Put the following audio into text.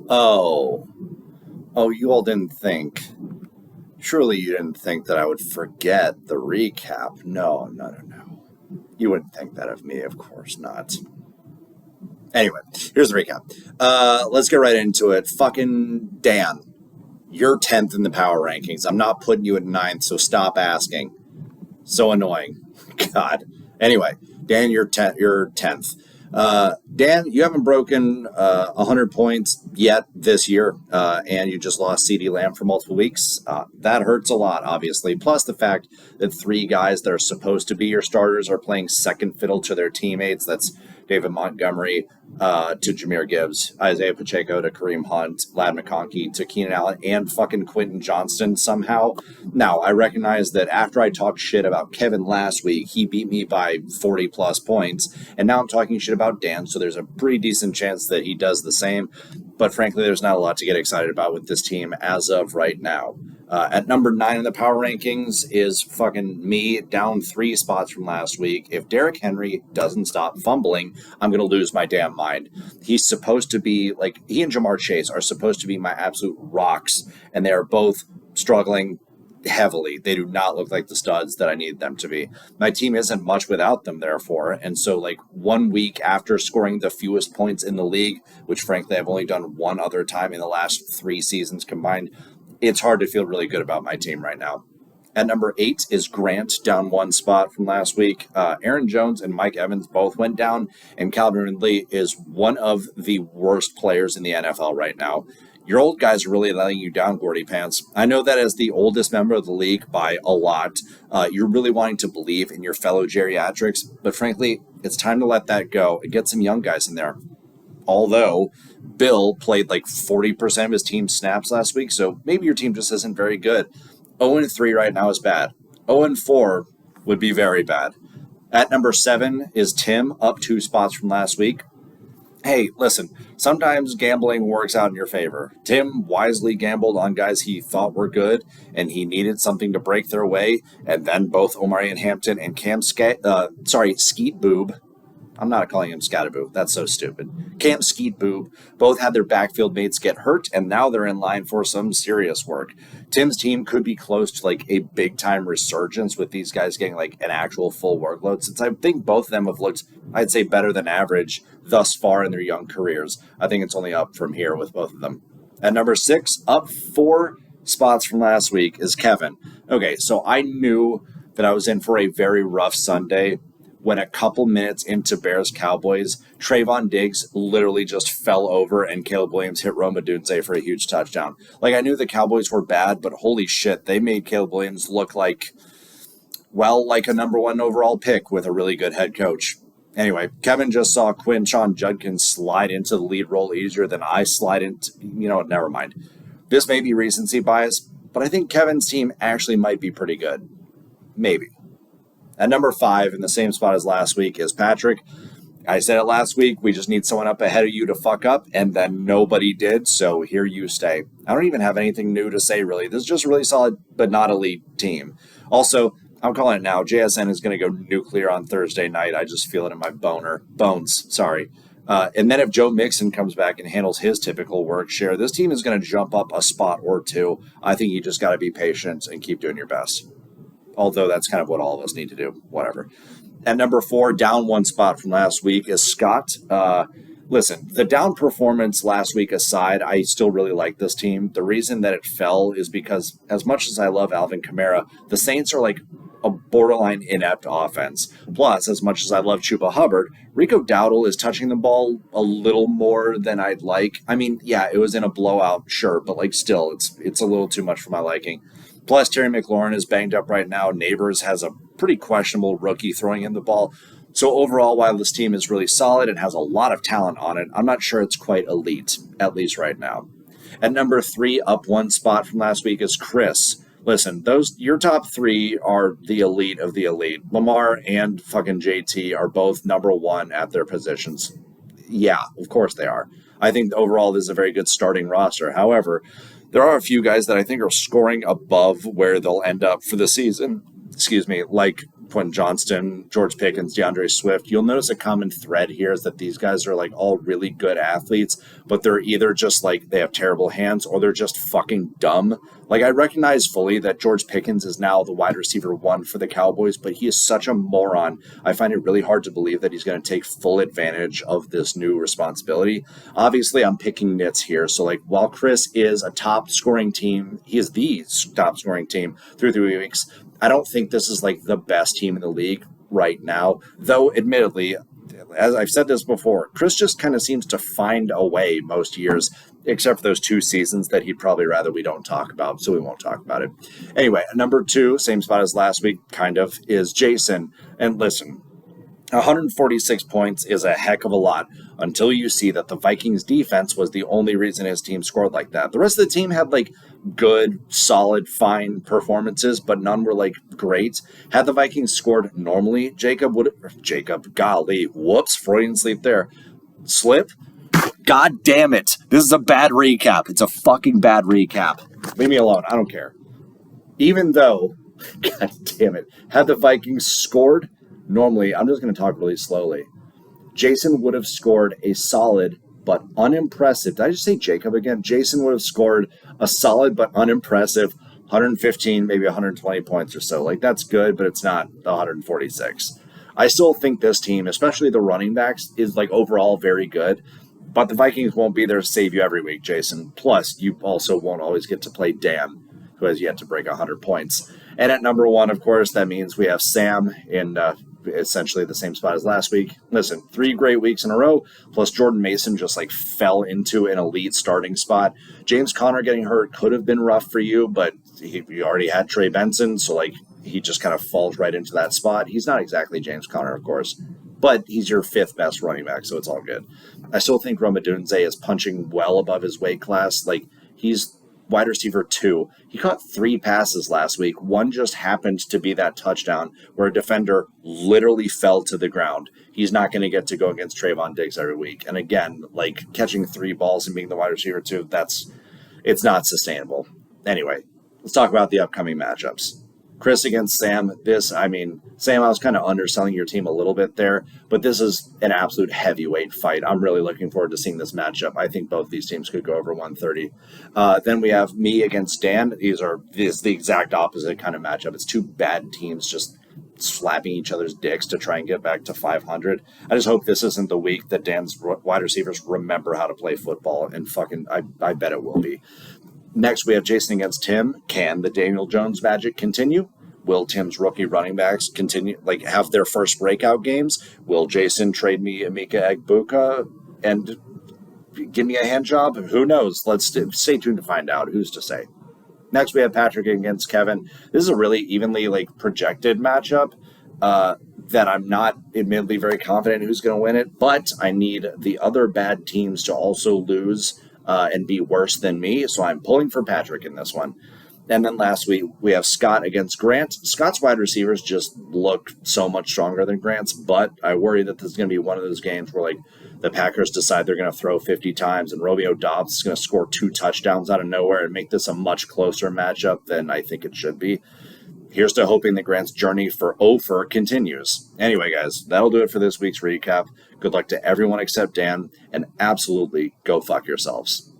Oh, oh, you all didn't think. Surely you didn't think that I would forget the recap. No, no, no, no. You wouldn't think that of me, of course not. Anyway, here's the recap. Let's get right into it. Fucking Dan, you're 10th in the power rankings. I'm not putting you at ninth, so stop asking. So annoying. God. Anyway, Dan, you're 10th. Dan, you haven't broken 100 points yet this year, and you just lost CD Lamb for multiple weeks. That hurts a lot, obviously. Plus the fact that three guys that are supposed to be your starters are playing second fiddle to their teammates. That's David Montgomery to Jahmyr Gibbs, Isaiah Pacheco to Kareem Hunt, Lad McConkey to Keenan Allen, and fucking Quentin Johnston somehow. Now, I recognize that after I talked shit about Kevin last week, he beat me by 40 plus points, and now I'm talking shit about Dan, so there's a pretty decent chance that he does the same. But frankly, there's not a lot to get excited about with this team as of right now. At number 9 in the power rankings is fucking me, down 3 spots from last week. If Derrick Henry doesn't stop fumbling, I'm going to lose my damn mind. He's supposed to be, like, he and Jamar Chase are supposed to be my absolute rocks, and they are both struggling heavily. They do not look like the studs that I need them to be. My team isn't much without them, therefore. And so, like, 1 week after scoring the fewest points in the league, which frankly I've only done one other time in the last 3 seasons combined, it's hard to feel really good about my team right now. At number 8 is Grant, down 1 spot from last week. Aaron Jones and Mike Evans both went down, and Calvin Ridley is one of the worst players in the NFL right now. Your old guys are really letting you down, Gordy Pants. I know that as the oldest member of the league by a lot, you're really wanting to believe in your fellow geriatrics, but frankly, it's time to let that go and get some young guys in there. Although Bill played like 40% of his team's snaps last week, so maybe your team just isn't very good. 0-3 right now is bad. 0-4 would be very bad. At number 7 is Tim, up 2 spots from last week. Hey, listen, sometimes gambling works out in your favor. Tim wisely gambled on guys he thought were good, and he needed something to break their way, and then both Omarion Hampton and Skeet Boob, I'm not calling him Scataboo. That's so stupid. Cam Skeet Boob both had their backfield mates get hurt, and now they're in line for some serious work. Tim's team could be close to like a big-time resurgence with these guys getting like an actual full workload, since I think both of them have looked, I'd say, better than average thus far in their young careers. I think it's only up from here with both of them. At number 6, up 4 spots from last week, is Kevin. Okay, so I knew that I was in for a very rough Sunday when a couple minutes into Bears-Cowboys, Trayvon Diggs literally just fell over and Caleb Williams hit Roma Dunze for a huge touchdown. Like, I knew the Cowboys were bad, but holy shit, they made Caleb Williams look like, well, like a number 1 overall pick with a really good head coach. Anyway, Kevin just saw Quinshon Judkins slide into the lead role easier than I slide into, never mind. This may be recency bias, but I think Kevin's team actually might be pretty good. Maybe. At number 5, in the same spot as last week, is Patrick. I said it last week, we just need someone up ahead of you to fuck up, and then nobody did, so here you stay. I don't even have anything new to say, really. This is just a really solid, but not elite team. Also, I'm calling it now. JSN is going to go nuclear on Thursday night. I just feel it in my bones. And then if Joe Mixon comes back and handles his typical work share, this team is going to jump up a spot or 2. I think you just got to be patient and keep doing your best. Although that's kind of what all of us need to do. Whatever. At number 4, down 1 spot from last week, is Scott. Listen, the down performance last week aside, I still really like this team. The reason that it fell is because as much as I love Alvin Kamara, the Saints are like a borderline inept offense. Plus, as much as I love Chuba Hubbard, Rico Dowdle is touching the ball a little more than I'd like. I mean, yeah, it was in a blowout, sure, but like still, it's a little too much for my liking. Plus, Terry McLaurin is banged up right now. Neighbors has a pretty questionable rookie throwing in the ball. So overall, while this team is really solid and has a lot of talent on it, I'm not sure it's quite elite, at least right now. At number 3, up 1 spot from last week, is Chris. Listen, your top 3 are the elite of the elite. Lamar and fucking JT are both number 1 at their positions. Yeah, of course they are. I think overall this is a very good starting roster. However, there are a few guys that I think are scoring above where they'll end up for the season. Like Quentin Johnston, George Pickens, DeAndre Swift, you'll notice a common thread here is that these guys are like all really good athletes, but they're either just like they have terrible hands or they're just fucking dumb. Like, I recognize fully that George Pickens is now the wide receiver 1 for the Cowboys, but he is such a moron. I find it really hard to believe that he's going to take full advantage of this new responsibility. Obviously, I'm picking nits here. So, like, while Chris is a top scoring team, he is the top scoring team through 3 weeks. I don't think this is like the best team in the league right now, though admittedly, as I've said this before, Chris just kind of seems to find a way most years, except for those 2 seasons that he'd probably rather we don't talk about, so we won't talk about it. Anyway, number 2, same spot as last week, kind of, is Jason. And listen, 146 points is a heck of a lot until you see that the Vikings defense was the only reason his team scored like that. The rest of the team had like good, solid, fine performances, but none were like great. Had the Vikings scored normally, golly, whoops, Freudian sleep there. Slip? God damn it. This is a bad recap. It's a fucking bad recap. Leave me alone. I don't care. Even though, God damn it, had the Vikings scored normally, I'm just going to talk really slowly. Jason would have scored a solid but unimpressive. Did I just say Jacob again? Jason would have scored a solid but unimpressive 115, maybe 120 points or so. Like, that's good, but it's not 146. I still think this team, especially the running backs, is like overall very good. But the Vikings won't be there to save you every week, Jason. Plus, you also won't always get to play Dan, who has yet to break 100 points. And at number 1, of course, that means we have Sam in essentially the same spot as last week. Listen, 3 great weeks in a row, plus Jordan Mason just like fell into an elite starting spot. James Conner getting hurt could have been rough for you, but you already had Trey Benson, so like he just kind of falls right into that spot. He's not exactly James Conner, of course, but he's your 5th best running back, so it's all good. I still think Romadunze is punching well above his weight class. Like, he's wide receiver 2. He caught 3 passes last week. One just happened to be that touchdown where a defender literally fell to the ground. He's not going to get to go against Trayvon Diggs every week. And again, like, catching 3 balls and being the wide receiver 2, it's not sustainable. Anyway, let's talk about the upcoming matchups. Chris against Sam. Sam, I was kind of underselling your team a little bit there, but this is an absolute heavyweight fight. I'm really looking forward to seeing this matchup. I think both these teams could go over 130. Then we have me against Dan. This is the exact opposite kind of matchup. It's 2 bad teams just slapping each other's dicks to try and get back to 500. I just hope this isn't the week that Dan's wide receivers remember how to play football, and I bet it will be. Next, we have Jason against Tim. Can the Daniel Jones magic continue? Will Tim's rookie running backs continue, have their first breakout games? Will Jason trade me Emeka Egbuka and give me a hand job? Who knows? Let's stay tuned to find out. Who's to say? Next, we have Patrick against Kevin. This is a really evenly projected matchup that I'm not admittedly very confident who's going to win it, but I need the other bad teams to also lose and be worse than me, so I'm pulling for Patrick in this one. And then last week, we have Scott against Grant. Scott's wide receivers just look so much stronger than Grant's, but I worry that this is going to be one of those games where the Packers decide they're going to throw 50 times and Romeo Doubs is going to score 2 touchdowns out of nowhere and make this a much closer matchup than I think it should be. Here's to hoping that Grant's journey for Ofer continues. Anyway, guys, that'll do it for this week's recap. Good luck to everyone except Dan, and absolutely go fuck yourselves.